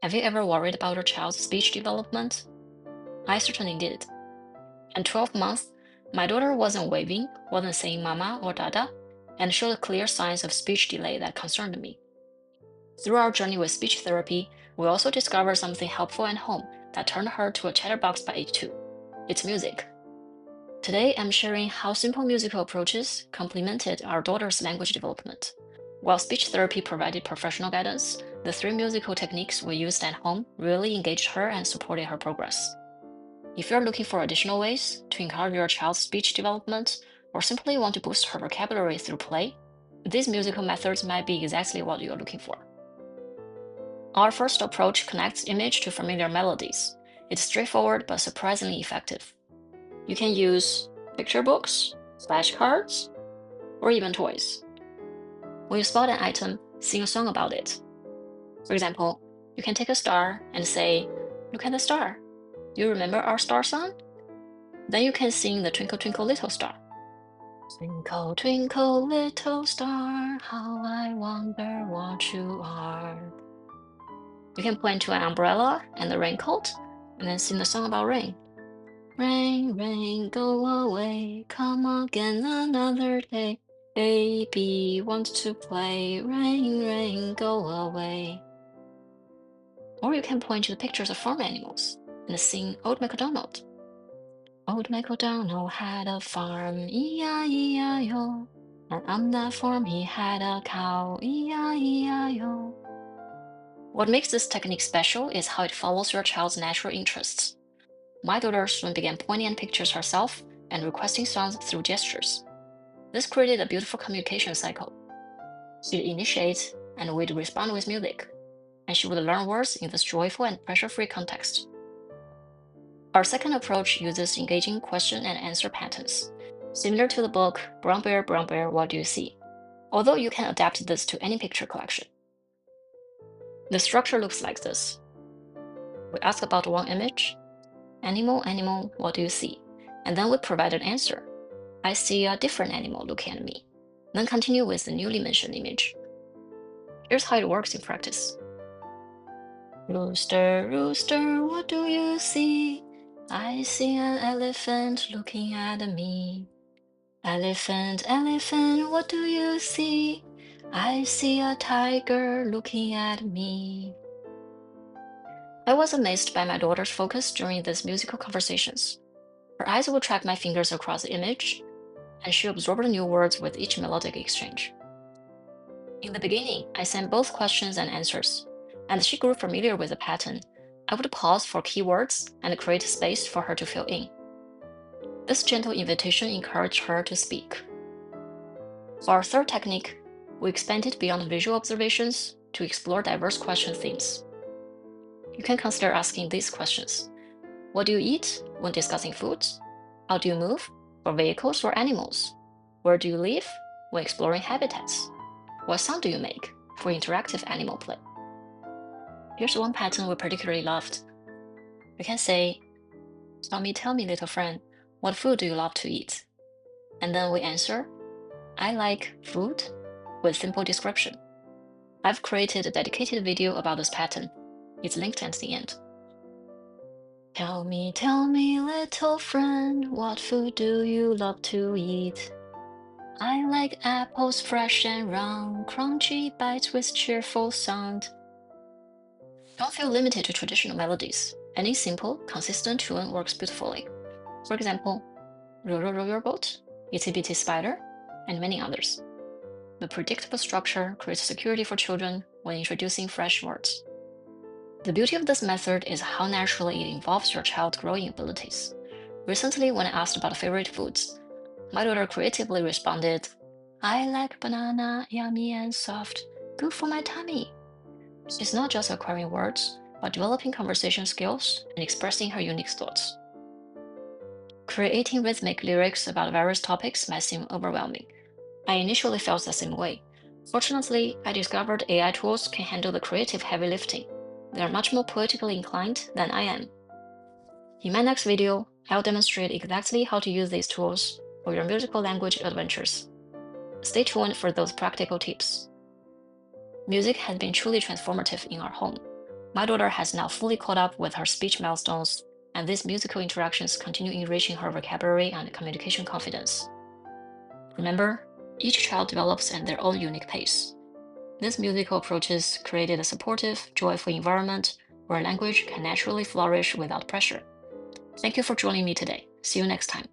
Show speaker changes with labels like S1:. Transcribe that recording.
S1: Have you ever worried about your child's speech development? I certainly did. At 12 months, my daughter wasn't waving, wasn't saying mama or dada, and showed clear signs of speech delay that concerned me. Through our journey with speech therapy, we also discovered something helpful at home that turned her to a chatterbox by age 2. It's music. Today, I'm sharing how simple musical approaches complemented our daughter's language development. While speech therapy provided professional guidance, the 3 musical techniques we used at home really engaged her and supported her progress. If you're looking for additional ways to encourage your child's speech development or simply want to boost her vocabulary through play, these musical methods might be exactly what you're looking for. Our first approach connects image to familiar melodies. It's straightforward but surprisingly effective. You can use picture books, flashcards, or even toys. When you spot an item, sing a song about it. For example, you can take a star and say, "Look at the star. Do you remember our star song?" Then you can sing the Twinkle Twinkle Little Star. Twinkle, twinkle, little star, how I wonder what you are. You can point to an umbrella and a raincoat, and then sing the song about rain. Rain, rain, go away, come again another day. Baby wants to play, rain, rain, go away. Or you can point to the pictures of farm animals and sing Old MacDonald. Old MacDonald had a farm, E-I-E-I-O. And on that farm he had a cow, E-I-E-I-O. What makes this technique special is how it follows your child's natural interests. My daughter soon began pointing at pictures herself and requesting songs through gestures. This created a beautiful communication cycle. She'd initiate and we'd respond with music, and she would learn words in this joyful and pressure-free context. Our second approach uses engaging question and answer patterns, similar to the book Brown Bear, What Do You See? Although you can adapt this to any picture collection. The structure looks like this. We ask about one image, animal, animal, what do you see? And then we provide an answer. I see a different animal looking at me. Then continue with the newly mentioned image. Here's how it works in practice. Rooster, rooster, what do you see? I see an elephant looking at me. Elephant, elephant, what do you see? I see a tiger looking at me. I was amazed by my daughter's focus during these musical conversations. Her eyes would track my fingers across the image, and she absorbed new words with each melodic exchange. In the beginning, I sent both questions and answers, and as she grew familiar with the pattern, I would pause for keywords and create space for her to fill in. This gentle invitation encouraged her to speak. For our third technique, we expanded beyond visual observations to explore diverse question themes. You can consider asking these questions. What do you eat when discussing foods? How do you move for vehicles or animals? Where do you live when exploring habitats? What sound do you make for interactive animal play? Here's one pattern we particularly loved. You can say, tell me, little friend, what food do you love to eat? And then we answer, I like food, with simple description. I've created a dedicated video about this pattern. It's linked at the end. Tell me, little friend, what food do you love to eat? I like apples fresh and round, crunchy bites with cheerful sound. Don't feel limited to traditional melodies. Any simple, consistent tune works beautifully. For example, Row, row, row your boat, Itsy Bitsy Spider, and many others. The predictable structure creates security for children when introducing fresh words. The beauty of this method is how naturally it involves your child's growing abilities. Recently, when I asked about favorite foods, my daughter creatively responded, I like banana, yummy and soft, good for my tummy. She's not just acquiring words, but developing conversation skills and expressing her unique thoughts. Creating rhythmic lyrics about various topics might seem overwhelming. I initially felt the same way. Fortunately, I discovered AI tools can handle the creative heavy lifting. They are much more poetically inclined than I am. In my next video, I'll demonstrate exactly how to use these tools for your musical language adventures. Stay tuned for those practical tips. Music has been truly transformative in our home. My daughter has now fully caught up with her speech milestones, and these musical interactions continue enriching her vocabulary and communication confidence. Remember, each child develops at their own unique pace. These musical approaches created a supportive, joyful environment where language can naturally flourish without pressure. Thank you for joining me today. See you next time.